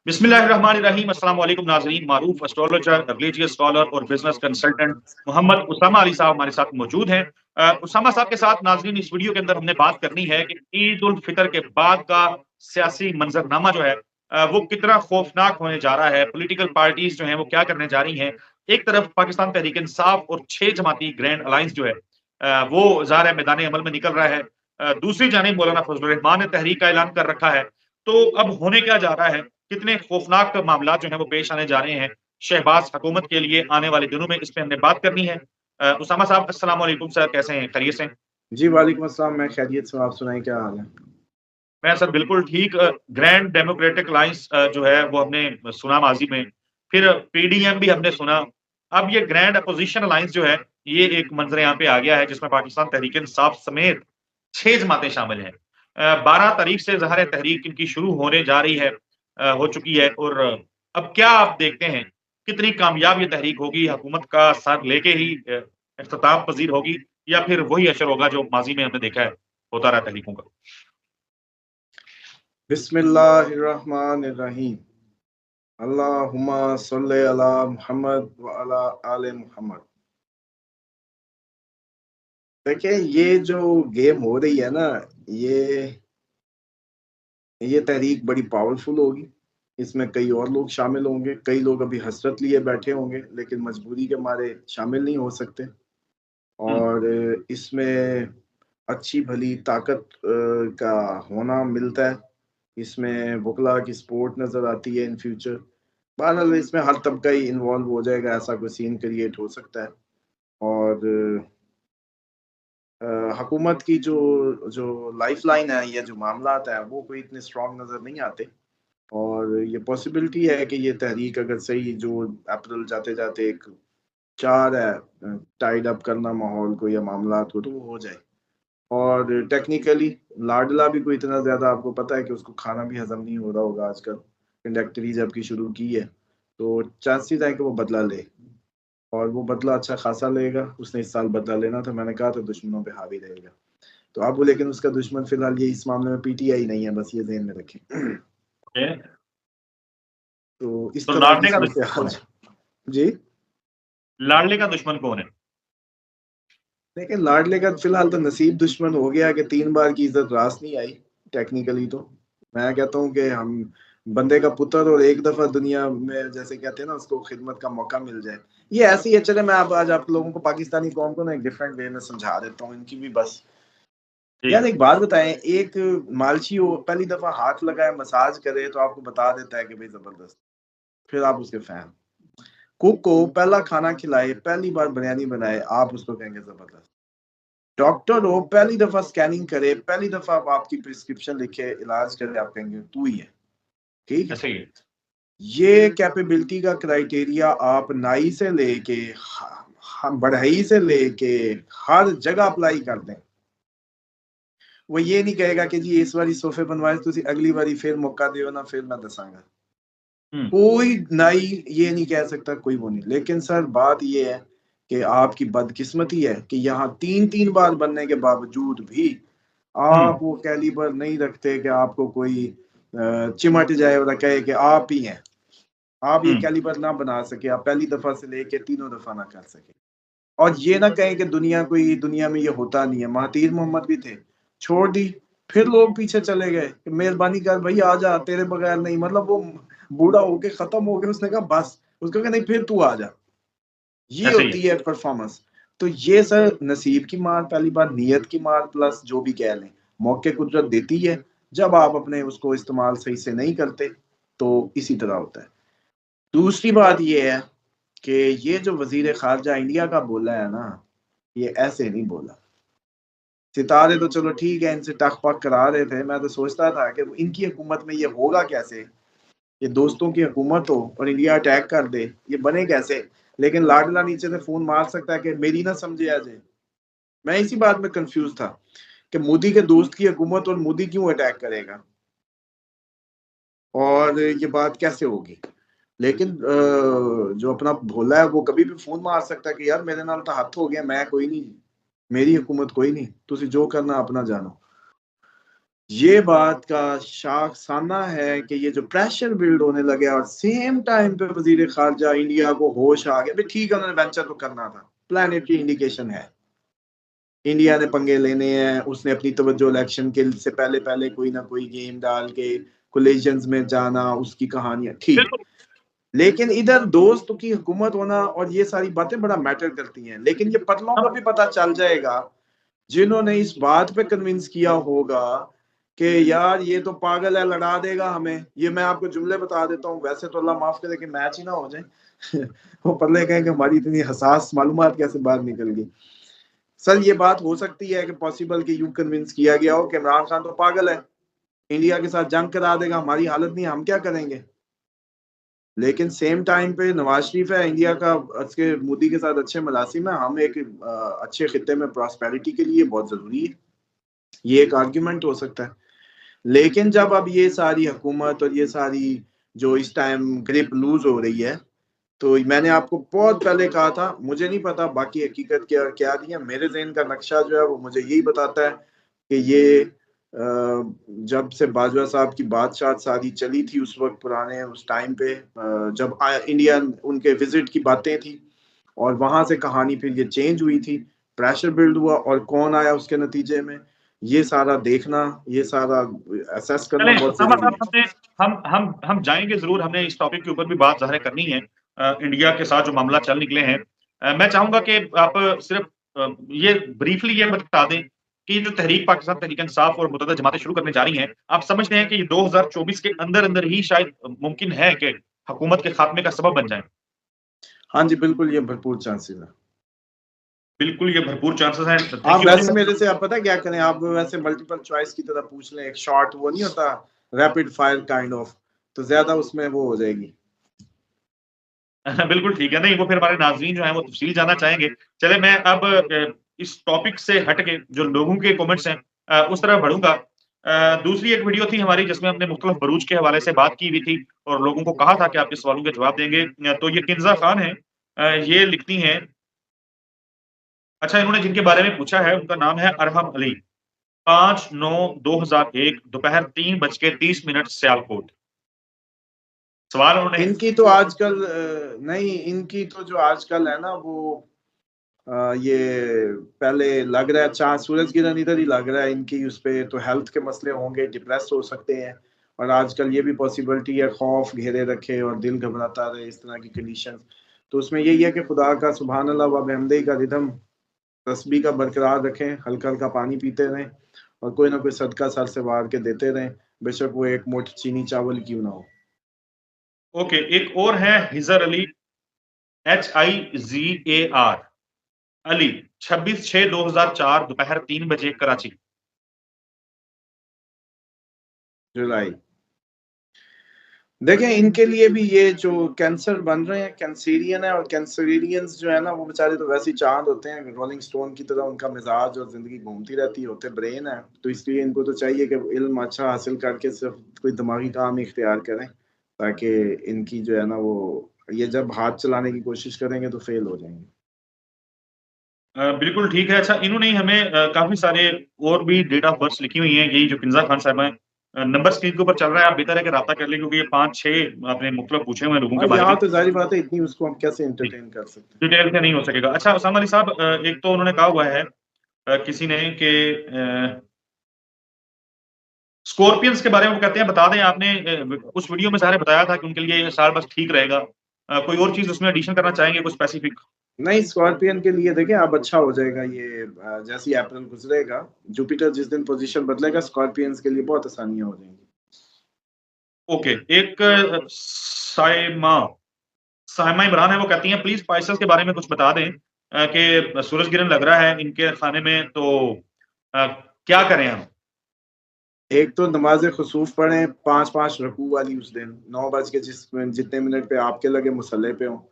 बिस्मिल्लाहिर्रहमानिर्रहीम। अस्सलाम वालेकुम नाज़रीन। मारूफ एस्ट्रोलॉजर, रिलीजियस स्कॉलर और बिजनेस कंसल्टेंट मोहम्मद उसामा अली साहब हमारे साथ मौजूद हैं। उसामा साहब के साथ नाज़रीन इस वीडियो के अंदर हमने बात करनी है कि ईद उल फितर के बाद का सियासी मंजरनामा जो है वो कितना खौफनाक होने जा रहा है। पॉलिटिकल पार्टीज जो हैं वो क्या करने जा रही हैं। एक तरफ पाकिस्तान तहरीक इंसाफ और 6 जमाती ग्रैंड अलायंस जो है वो ज़ाहिर है मैदान अमल में निकल रहा है। दूसरी जानिब मौलाना फजलुर रहमान ने तहरीक का ऐलान कर रखा है। तो अब होने क्या जा रहा है, कितने खौफनाक मामला जो है वो पेश आने जा रहे हैं शहबाज हुकूमत के लिए आने वाले दिनों में, इस पे हमने बात करनी है। उसामा साहब अस्सलाम वालेकुम सर, कैसे हैं, खैरियत से हैं? जी वालेकुम अस्सलाम। मैं खैरियत से हूँ, आप सुनाएं क्या हाल है? मैं सर बिल्कुल ठीक। ग्रैंड डेमोक्रेटिक अलायंस जो है वो हमने सुना माजी में, फिर पीडीएम भी हमने सुना। अब ये ग्रैंड अपोजिशन अलायंस जो है ये एक मंजर यहाँ पे आ गया है जिसमें पाकिस्तान तहरीक इंसाफ समेत 6 जमातें शामिल हैं। 12 तारीख से ज़ाहिर है तहरीक इनकी शुरू होने जा रही है, हो चुकी है। और अब क्या आप देखते हैं कितनी कामयाब ये तहरीक होगी, हुकूमत का साथ लेके ही इख्तिताम पजीर होगी, या फिर वही असर होगा जो माजी में हमने देखा है होता रहा तहरीकों का? बिस्मिल्लाहिर्रहमानिर्रहीम। अल्लाहुम्मा सल्ले अला मुहम्मद व अला आले मुहम्मद। देखिए, ये जो गेम हो रही है ना, ये ये तहरीक बड़ी पावरफुल होगी। इसमें कई और लोग शामिल होंगे, कई लोग अभी हसरत लिए बैठे होंगे लेकिन मजबूरी के मारे शामिल नहीं हो सकते। हुँ, और इसमें अच्छी भली ताकत का होना मिलता है। इसमें वकला की सपोर्ट नज़र आती है इन फ्यूचर। बहरहाल इसमें हर तबका ही इन्वॉल्व हो जाएगा, ऐसा कोई सीन क्रिएट हो सकता है। और हुकूमत की जो जो लाइफलाइन है या जो मामलात है वो कोई इतने स्ट्रॉन्ग नज़र नहीं आते। और ये पॉसिबिलिटी है कि ये तहरीक अगर सही जो अप्रैल जाते जाते एक चाह रहा है टाइड अप करना माहौल को या मामलात को, तो वो हो जाए। और टेक्निकली लाडला भी कोई इतना ज़्यादा, आपको पता है कि उसको खाना भी हज़म नहीं हो रहा होगा आजकल, कंडक्टरी जबकि शुरू की है। तो चांसेस है कि वो बदला ले, और वो बदला अच्छा खासा लेगा। उसने इस साल बदला लेना था, मैंने कहा था दुश्मनों पे हावी रहेगा। तो अब लेकिन उसका दुश्मन फिलहाल ये इस मामले में पीटीआई नहीं है, बस ये ज़हन में रखें। ओके। तो इस तो तरह की लाडले का सूरत दुश्मन हाल कौन है? है। जी। लाडले का दुश्मन कौन है? लेकिन लाडले का फिलहाल तो नसीब दुश्मन हो गया कि 3 बार की इज़्ज़त रास नहीं आई। टेक्निकली तो मैं कहता हूँ कि हम बंदे का पुत्र और एक दफ़ा दुनिया में जैसे कहते हैं ना उसको खिदमत का मौका मिल जाए। ये ऐसे ही है। चले, मैं अब आज आप लोगों को पाकिस्तानी कौम को ना एक डिफरेंट वे में समझा देता हूँ इनकी भी बस। जी। यार एक बात बताएं, एक मालची हो पहली दफ़ा हाथ लगाए मसाज करे तो आपको बता देता है कि भाई ज़बरदस्त, फिर आप उसके फैन। कुक को पहला खाना खिलाए, पहली बार बिरयानी बनाए, आप उसको कहेंगे ज़बरदस्त। डॉक्टर हो पहली दफा स्कैनिंग करे, पहली दफा आपकी प्रिस्क्रिप्शन लिखे, इलाज करे, आप कहेंगे तू ही है। ठीक है। ऐसे ही है। ये कैपेबिलिटी का क्राइटेरिया आप नाई से लेके बढ़ई से लेके हर जगह अप्लाई कर दें। वो ये नहीं कहेगा कि जी इस बारी सोफे बनवाए तुसी अगली बारी फिर मौका दियो ना, फिर मैं दसांगा। हुँ, कोई नाई ये नहीं कह सकता, कोई वो नहीं। लेकिन सर बात ये है कि आपकी बदकिस्मती है कि यहाँ 3-3 बार बनने के बावजूद भी हुँ, आप वो कैलिबर नहीं रखते कि आपको कोई चिमट जाए और कहे कि आप ही हैं। आप ये हुँ, कैलिबर ना बना सके, आप पहली दफ़ा से लेके तीनों दफ़ा ना कर सके। और ये ना कहें कि दुनिया में ये होता नहीं है। महातीर मोहम्मद भी थे, छोड़ दी, फिर लोग पीछे चले गए कि मेहरबानी कर भई आ जा, तेरे बगैर नहीं। मतलब वो बूढ़ा होके खत्म हो गया, उसने कहा बस, उसको कहा नहीं फिर तू आ जा। ये ऐसे ही होती है। है परफॉर्मेंस। तो ये सर नसीब की मार, पहली बार नीयत की मार, प्लस जो भी कह लें, मौके कुदरत देती है। जब आप अपने उसको इस्तेमाल सही से नहीं करते तो इसी तरह होता है। दूसरी बात ये है कि ये जो वजीर खारजा इंडिया का बोला है ना, ये ऐसे नहीं बोला। सितारे तो चलो ठीक है, इनसे टक पक करा रहे थे। मैं तो सोचता था कि इनकी हुकूमत में ये होगा कैसे, ये दोस्तों की हुकूमत हो और इंडिया अटैक कर दे, ये बने कैसे। लेकिन लाडला नीचे से फोन मार सकता है कि मेरी ना समझे अजय। मैं इसी बात में कंफ्यूज था कि मोदी के दोस्त की हुकूमत और मोदी क्यों अटैक करेगा और ये बात कैसे होगी। लेकिन जो अपना भोला है वो कभी भी फोन मार सकता है कि यार मेरे नाल तो हाथ हो गया, मैं कोई नहीं, मेरी हुकूमत कोई नहीं, तुसी जो करना अपना जानो। ये बात का शाखसाना है कि ये जो प्रेशर बिल्ड होने लगे और सेम टाइम पे वजीर खारजा इंडिया को होश आ गया, भाई ठीक है उन्होंने वेंचर तो करना था, प्लानिटरी इंडिकेशन है, इंडिया ने पंगे लेने हैं, उसने अपनी तवज्जो इलेक्शन के से पहले पहले कोई ना कोई गेम डाल के कोलिजन्स में जाना, उसकी कहानियां ठीक। बिल्कुल लेकिन इधर दोस्त की हुकूमत होना और ये सारी बातें बड़ा मैटर करती हैं, लेकिन ये पतलों को भी पता चल जाएगा जिन्होंने इस बात पे कन्विंस किया होगा कि यार ये तो पागल है, लड़ा देगा हमें। ये मैं आपको जुमले बता देता हूँ, वैसे तो अल्लाह माफ करे कि मैच ही ना हो जाए वो पल्ले कहें कि हमारी इतनी हसास मालूमात कैसे बाहर निकल गई। सर ये बात हो सकती है कि पॉसिबल कि यूं कन्विंस किया गया हो कि इमरान खान तो पागल है, इंडिया के साथ जंग करा देगा, हमारी हालत नहीं, हम क्या करेंगे। लेकिन सेम टाइम पे नवाज शरीफ है इंडिया का, उसके मोदी के साथ अच्छे मलासिम है, हम एक अच्छे खिते में प्रॉस्पेरिटी के लिए बहुत जरूरी है, ये एक आर्ग्यूमेंट हो सकता है। लेकिन जब अब ये सारी हुकूमत और ये सारी जो इस टाइम ग्रिप लूज हो रही है, तो मैंने आपको बहुत पहले कहा था, मुझे नहीं पता बाकी हकीकत क्या क्या रही है, मेरे ज़हन का नक्शा जो है वो मुझे यही बताता है कि ये जब से बाजवा साहब की बादशाह सारी चली थी उस वक्त पुराने उस टाइम पे, जब इंडिया उनके विजिट की बातें थी और वहां से कहानी फिर ये चेंज हुई थी, प्रेशर बिल्ड हुआ और कौन आया उसके नतीजे में, ये सारा देखना, ये सारा असेस करना चलें बहुत उसामा जरूरी साहब, है। हमने हम जाएंगे जरूर, हमने इस टॉपिक के ऊपर भी बात जाहिर करनी है। इंडिया के साथ जो मामला चल निकले हैं, मैं चाहूंगा कि आप सिर्फ ये ब्रीफली ये बता दें कि जो तहरीक पाकिस्तान तहरीक इंसाफ और मुतअद्दिद जमातें शुरू करने जा रही हैं, आप समझते हैं कि ये 2024 के अंदर अंदर ही शायद मुमकिन है कि हुकूमत के खात्मे का सबब बन जाए? हाँ जी बिल्कुल, ये भरपूर चांसेस है। बिल्कुल ये भरपूर चांसेस हैं। आप देखिए वैसे मुझे मेरे से आप पता है क्या करें, आप वैसे मल्टीपल चॉइस की तरह पूछ लें, एक शॉर्ट वो नहीं होता रैपिड फायर काइंड ऑफ, तो ज्यादा उसमें वो हो जाएगी। बिल्कुल ठीक है। नहीं, वो फिर हमारे नाज़रीन जो हैं वो तफ़सील जानना चाहेंगे। चलें मैं अब इस टॉपिक से हट के जो लोगों के कमेंट्स हैं उस तरफ बढ़ूँगा। दूसरी एक वीडियो थी हमारी जिसमें हमने मुख्तलिफ बरूज के हवाले से बात की हुई थी और लोगों को कहा था कि आपके सवालों के जवाब देंगे। तो ये किन्ज़ा खान हैं, ये लिखती हैं, अच्छा इन्होंने जिनके बारे में पूछा है उनका नाम है अरहम अली, 5/9/2001 दोपहर 3:30 सियालकोट। सवाल उन्होंने इनकी तो आजकल नहीं, इनकी तो जो आजकल है ना वो ये पहले लग रहा है चांद सूरज गिरन इधर ही लग रहा है इनकी, उस पे तो हेल्थ के मसले होंगे, डिप्रेस हो सकते हैं, और आजकल ये भी पॉसिबिलिटी है खौफ घेरे रखे और दिल घबराता रहे, इस तरह की कंडीशन। तो उसमें यही है कि खुदा का सुभान अल्लाह व बिहम्दिही का रिदम तस्बीह का बरकरार रखें, हल्का हल्का पानी पीते रहें और कोई ना कोई सदका सर से वार के देते रहें, बेशक वो एक मुठ चीनी चावल क्यों ना हो। ओके, एक और है हिजर अली, HIZAR अली, 26/6/2004 दोपहर 3 बजे कराची। जुलाई, देखें इनके लिए भी ये जो कैंसर बन रहे हैं कैंसरियन है, और कैंसरियंस जो है ना वो बेचारे तो वैसे ही चांद होते हैं, रोलिंग स्टोन की तरह उनका मिजाज और जिंदगी घूमती रहती है, होते ब्रेन है, तो इसलिए इनको तो चाहिए कि इल्म अच्छा हासिल करके सिर्फ कोई दिमागी काम ही इख्तियार करें, ताकि इनकी जो है ना वो ये जब हाथ चलाने की कोशिश करेंगे तो फेल हो जाएंगे। बिल्कुल ठीक है। अच्छा इन्होंने हमें काफ़ी सारे और भी डेट ऑफ बर्थ लिखी हुई हैं, यही जो किन्ज़ा खान साहिबा हैं। नंबर स्क्रीन के ऊपर चल रहा है, आप बेहतर है कि राब्ता कर लें क्योंकि ये 5-6 आपने मुख्तलिफ पूछे हुए हैं लोगों के और बारे में। यहाँ तो जाहिर बात है इतनी उसको हम कैसे जी, एंटरटेन कर सकते हैं। डिटेल से नहीं हो सकेगा। अच्छा उसामा अली साहब, एक तो उन्होंने कहा हुआ है किसी ने कि स्कॉर्पियंस के बारे में वो कहते हैं बता दें, आपने उस वीडियो में सारे बताया था कि उनके लिए ये साल बस ठीक रहेगा। कोई और चीज़ उसमें एडिशन करना चाहेंगे कुछ स्पेसिफिक? नहीं, स्कॉर्पियन के लिए देखें अब अच्छा हो जाएगा ये, जैसे ही अप्रैल गुजरेगा, जुपिटर जिस दिन पोजीशन बदलेगा, स्कॉर्पियंस के लिए बहुत आसानियां हो जाएंगी। ओके, एक साइमा साइमा इमरान है, वो कहती हैं प्लीज़ स्पाइसेस के बारे में कुछ बता दें कि सूरज गिरहन लग रहा है इनके खाने में, तो अ, क्या करें हम? एक तो नमाज खसूफ पढ़ें 5-5 रकू वाली उस दिन 9 बज के जितने मिनट पे आपके लगे मुसल्ले पे हो,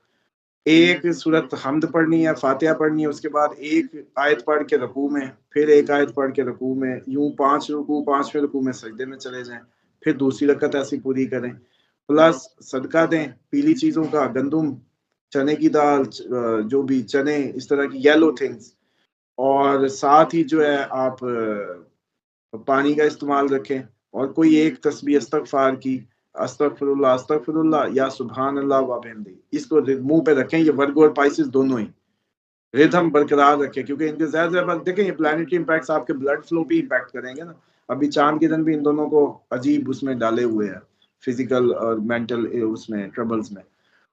एक सूरत हमद पढ़नी है, फातिहा पढ़नी है, उसके बाद एक आयत पढ़ के रकू में, फिर एक आयत पढ़ के रकू में, यूं 5 रकू, 5वें रकू में सजदे में चले जाएं, फिर दूसरी रकत ऐसी पूरी करें, प्लस सदका दें पीली चीजों का, गंदुम, चने की दाल, जो भी चने, इस तरह की येलो थिंग्स, और साथ ही जो है आप पानी का इस्तेमाल रखें, और कोई एक तस्बीह इस्तगफार की, अस्तगफिरुल्लाह अस्तगफिरुल्लाह या सुभान अल्लाह व बिहम्दी, इसको मुंह पे रखें। ये वर्गो और पाइसिस दोनों ही रिदम बरकरार रखें, क्योंकि इनके ज्यादा देखें ये प्लैनेटरी इम्पैक्ट्स आपके ब्लड फ्लो भी इम्पैक्ट करेंगे ना। अभी चांद के दिन भी इन दोनों को अजीब उसमें डाले हुए हैं, फिजिकल और मेंटल उसमें ट्रबल्स में।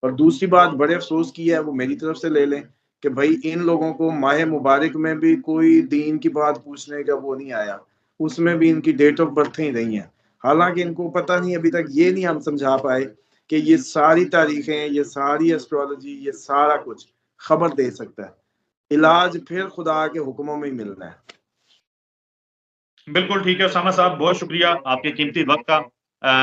और दूसरी बात बड़े अफसोस की है, वो मेरी तरफ से ले लें कि भाई इन लोगों को माह मुबारक में भी कोई दीन की बात पूछने का वो नहीं आया, उसमें भी इनकी डेट ऑफ बर्थ ही रही हैं। हालांकि इनको पता नहीं, अभी तक ये नहीं हम समझा पाए कि ये सारी तारीखें, ये सारी एस्ट्रोलॉजी, ये सारा कुछ खबर दे सकता है। इलाज फिर खुदा के हुक्मों में ही मिलना है। बिल्कुल ठीक है उसामा साहब, बहुत शुक्रिया आपके कीमती वक्त का।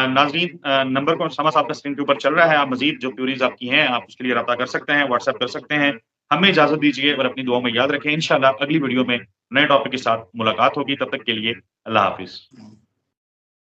नाजरीन, नंबर को उसामा साहब का स्क्रीन के ऊपर चल रहा है, आप मजीद जो क्यूरीज आपकी हैं आप उसके लिए रब्ता कर सकते हैं, व्हाट्सएप कर सकते हैं। हमें इजाजत दीजिए और अपनी दुआओं में याद रखें। इंशाल्लाह अगली वीडियो में नए टॉपिक के साथ मुलाकात होगी, तब तक के लिए अल्लाह हाफिज।